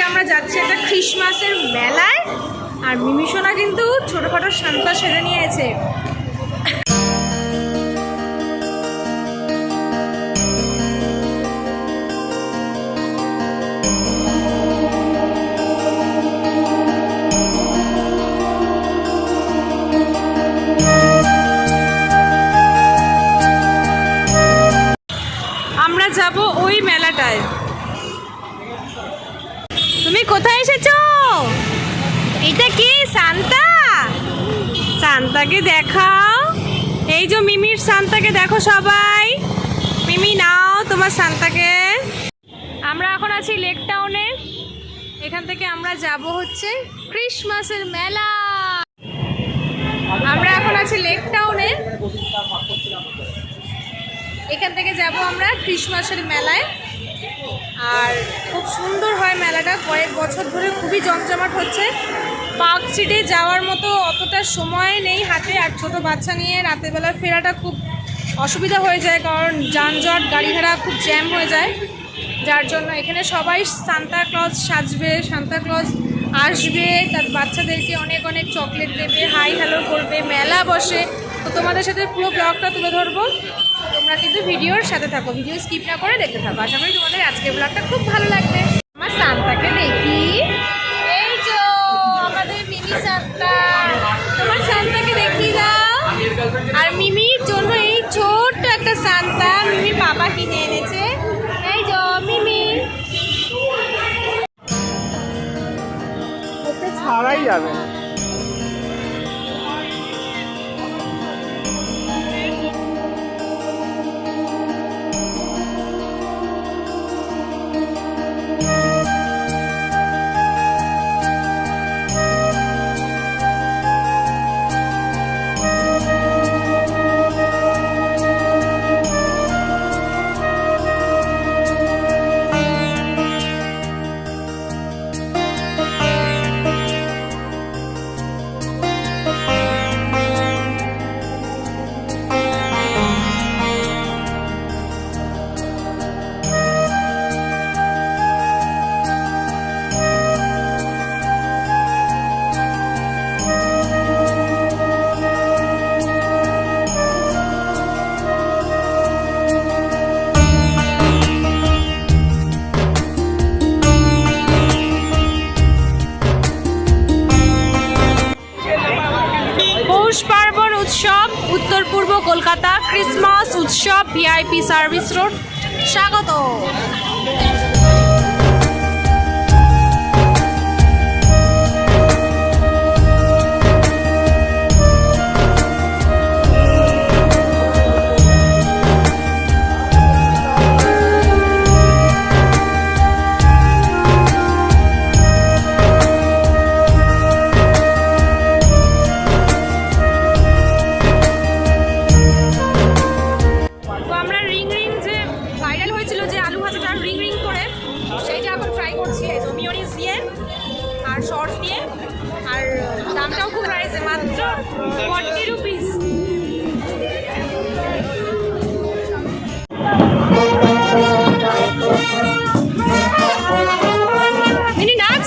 আমরা যাচ্ছি একটা ক্রিসমাসের মেলায়, আর মিমিসোনা কিন্তু ছোটোখাটো সান্তা সেরে নিয়েছে। আমরা যাব ওই মেলাটায়। তুমি কোথায় এসেছো? এটা কি সান্তা? সান্তাকে দেখাও। এই যে মিমির সান্তাকে দেখো সবাই। মিমি নাও তোমার সান্তাকে। আমরা এখন আছি লেক টাউনে। এখান থেকে আমরা যাব হচ্ছে ক্রিসমাসের মেলা। আমরা এখন আছি লেক টাউনে। এখান থেকে যাব আমরা ক্রিসমাসের মেলায়। আর খুব সুন্দর হয় মেলাটা, কয়েক বছর ধরে খুবই জমজমাট হচ্ছে। পার্ক স্ট্রিটে যাওয়ার মতো অতটা সময় নেই হাতে, আর ছোটো বাচ্চা নিয়ে রাতেরবেলা ফেরাটা খুব অসুবিধা হয়ে যায়, কারণ যানজট গাড়ি ভাড়া খুব জ্যাম হয়ে যায়। যার জন্য এখানে সবাই সান্তা ক্লজ সাজবে, সান্তা ক্লজ আসবে, তার বাচ্চাদেরকে অনেক অনেক চকলেট দেবে, হাই হ্যালো করবে, মেলা বসে। তো তোমাদের সাথে পুরো ব্লগটা তুলে ধরবো, তোমরা কিন্তু ভিডিওর সাথে থাকো, ভিডিও স্কিপ না করে দেখতে থাকো। আশা করি তোমাদের আজকের ব্লগটা খুব ভালো লাগবে। আমার সান্তাকে দেখি, এই যে আমাদের মিমি সান্তা। তোমার সান্তাকে দেখি দাও। আর মিমির জন্য এই ছোট্ট একটা সান্তা মিমি বাবা কিনে এনেছে। এই যে মিমি ওকে ছাড়াই যাবে। পার্বণ উৎসব, উত্তর পূর্ব কলকাতা ক্রিসমাস উৎসব, ভিআইপি সার্ভিস রোড। স্বাগত। আর শর্টস দিয়ে, আর দামটাও খুব রয়েছে, মাত্র 40 রুপিস। মিনি নাচ।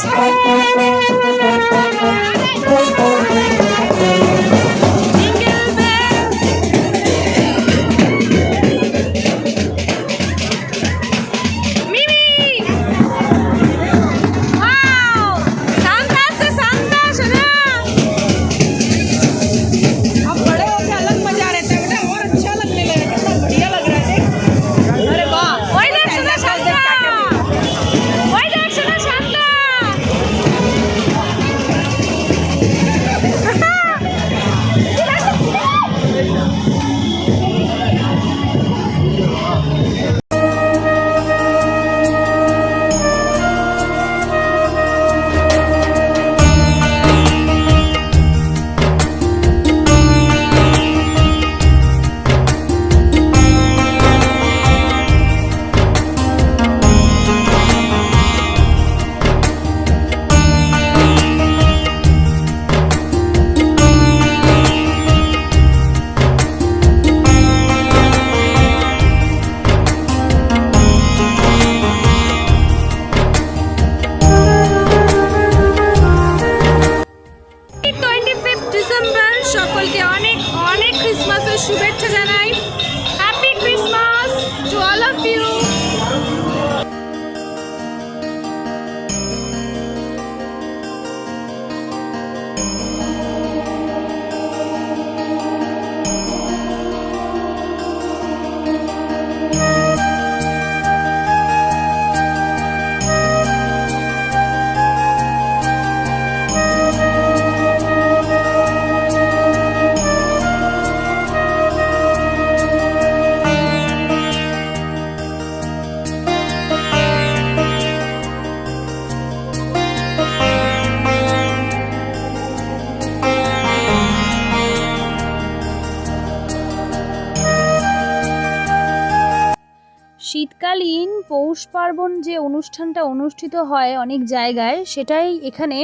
পৌষ পার্বণ যে অনুষ্ঠানটা অনুষ্ঠিত হয় অনেক জায়গায়, সেটাই এখানে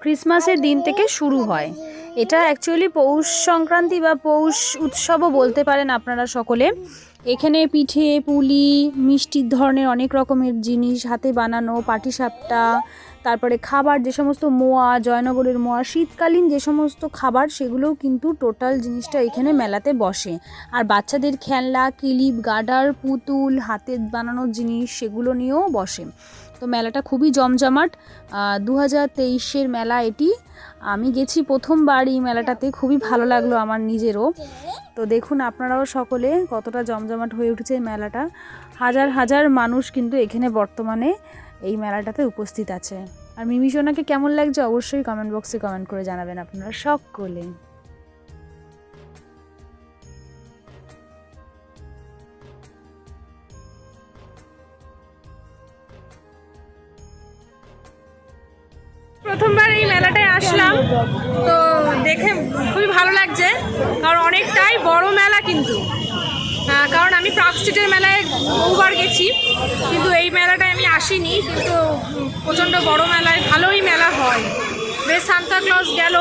ক্রিসমাসের দিন থেকে শুরু হয়। এটা অ্যাকচুয়ালি পৌষ সংক্রান্তি বা পৌষ উৎসবও বলতে পারেন আপনারা সকলে। এখানে পিঠে পুলি মিষ্টির ধরনের অনেক রকমের জিনিস, হাতে বানানো পাটিসাপটা, তারপরে খাবার যে সমস্ত মোয়া, জয়নগরের মোয়া, শীতকালীন যে সমস্ত খাবার, সেগুলোও কিন্তু টোটাল জিনিসটা এখানে মেলাতে বসে। আর বাচ্চাদের খেলনা, ক্লিপ, গার্ডার, পুতুল, হাতে বানানোর জিনিস, সেগুলো নিয়েও বসে। তো মেলাটা খুবই জমজমাট। 2023-এর মেলা এটি। আমি গেছি প্রথমবার এই মেলাটাতে, খুবই ভালো লাগলো আমার নিজেরও। তো দেখুন আপনারাও সকলে কতটা জমজমাট হয়ে উঠেছে এই মেলাটা। হাজার হাজার মানুষ কিন্তু এখানে বর্তমানে এই মেলাটাতে উপস্থিত আছে। আর মিমি সোনাকে কেমন লাগছে অবশ্যই কমেন্ট বক্সে কমেন্ট করে জানাবেন আপনারা সকলে। প্রথমবার এই মেলাটায় আসলাম, তো দেখে খুবই ভালো লাগছে, কারণ অনেকটাই বড় মেলা কিন্তু। কারণ আমি পার্ক স্ট্রিটের মেলায় বহুবার গেছি, কিন্তু এই মেলাটায় আমি আসিনি। কিন্তু প্রচণ্ড বড় মেলায়, ভালোই মেলা হয়। বেশ সান্তা ক্লজ গেল,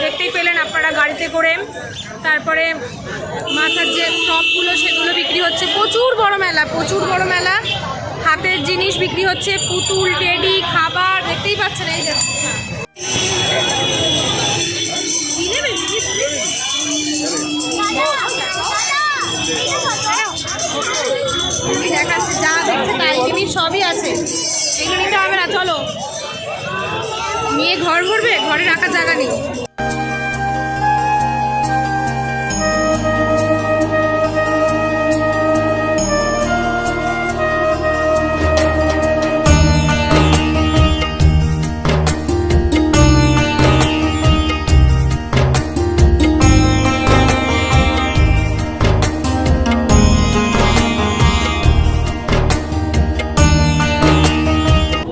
দেখতেই পেলেন আপনারা গাড়িতে করে। তারপরে মাথার যে টপগুলো সেগুলো বিক্রি হচ্ছে। প্রচুর বড় মেলা, প্রচুর বড় মেলা। হাতের জিনিস বিক্রি হচ্ছে, পুতুল, টেডি, খাবার, দেখতেই পাচ্ছেন। এই দেখাচ্ছে, যা দেখছে তাই জিনিস সবই আছে। এগুলো নিতে হবে না, চলো। নিয়ে ঘর ভরবে, ঘরে রাখার জায়গা নেই।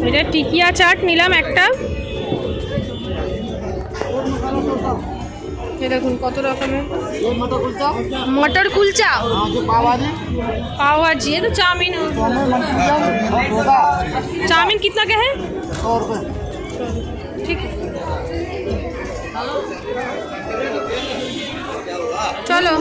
এটা টিকিয়া চাট নিলাম একটা। দেখুন কত রকমের মটর কুলচা, पाव भाजी है। तो चाउमीन, चाउमीन कितना का है? 100 रुपये। ठीक है, चलो।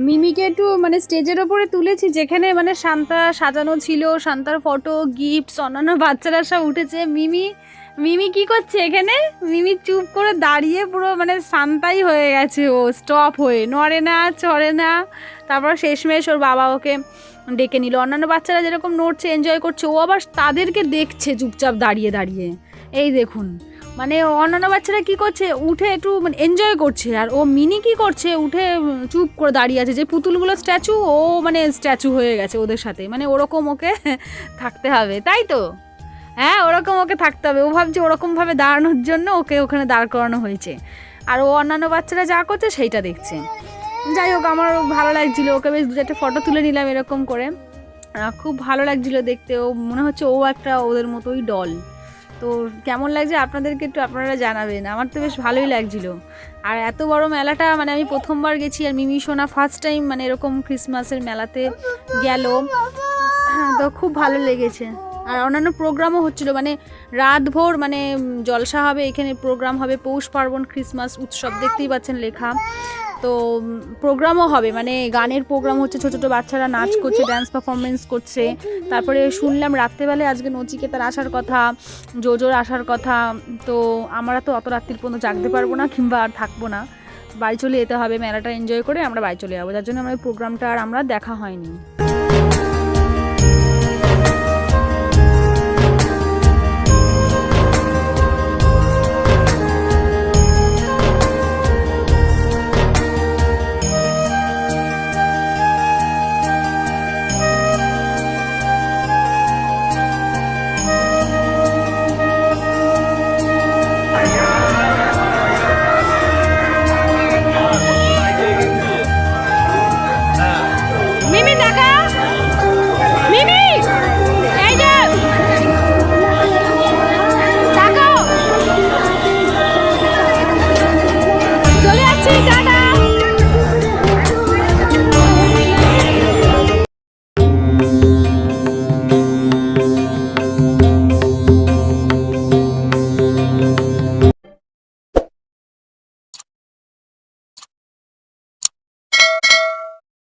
মিমিকে একটু মানে স্টেজের ওপরে তুলেছি, যেখানে মানে শান্তা সাজানো ছিল, শান্তার ফটো, গিফটস, অন্যান্য বাচ্চারা সব উঠেছে। মিমি কি করছে এখানে? মিমি চুপ করে দাঁড়িয়ে পুরো মানে শান্তাই হয়ে গেছে, ও স্টপ হয়ে নড়ে না চড়ে না। তারপর শেষমেশ ওর বাবা ওকে ডেকে নিল। অন্যান্য বাচ্চারা যেরকম নড়ছে এনজয় করছে, ও আবার তাদেরকে দেখছে চুপচাপ দাঁড়িয়ে দাঁড়িয়ে। এই দেখুন, মানে অন্যান্য বাচ্চারা কি করছে, উঠে একটু মানে এনজয় করছে, আর ও মিনি কি করছে, উঠে চুপ করে দাঁড়িয়ে আছে। যে পুতুলগুলো স্ট্যাচু, ও মানে স্ট্যাচু হয়ে গেছে ওদের সাথে। মানে ওরকম ওকে থাকতে হবে, তাই তো? হ্যাঁ, ওরকম ওকে থাকতে হবে। ও ভাবছে ওরকমভাবে দাঁড়ানোর জন্য ওকে ওখানে দাঁড় করানো হয়েছে, আর ও অন্যান্য বাচ্চারা যা করছে সেইটা দেখছে। যাই হোক, আমার ভালো লাগছিলো, ওকে বেশ দু চারটে ফটো তুলে নিলাম এরকম করে। খুব ভালো লাগছিলো দেখতে। ও মনে হচ্ছে ও একটা ওদের মতোই ডল। তো কেমন লাগছে আপনাদেরকে একটু আপনারা জানাবেন। আমার তো বেশ ভালোই লাগছিলো। আর এত বড় মেলাটা মানে আমি প্রথমবার গেছি, আর মিমি সোনা ফার্স্ট টাইম মানে এরকম ক্রিসমাসের মেলাতে গেল, তো খুব ভালো লেগেছে। আর অন্যান্য প্রোগ্রামও হচ্ছিল, মানে রাতভর মানে জলসা হবে, এখানে প্রোগ্রাম হবে, পৌষ পার্বণ ক্রিসমাস উৎসব দেখতেই পাচ্ছেন লেখা। তো প্রোগ্রামও হবে, মানে গানের প্রোগ্রাম হচ্ছে, ছোটো ছোটো বাচ্চারা নাচ করছে, ডান্স পারফরমেন্স করছে। তারপরে শুনলাম রাত্রেবেলায় আজকে নচিকেতার আসার কথা, জোজোর আসার কথা। তো আমরা তো অত রাত্রির পর্যন্ত জাগতে পারবো না, কিংবা আর থাকবো না, বাড়ি চলে যেতে হবে। মেলাটা এনজয় করে আমরা বাড়ি চলে যাবো, যার জন্য আমরা প্রোগ্রামটা আর আমরা দেখা হয়নি।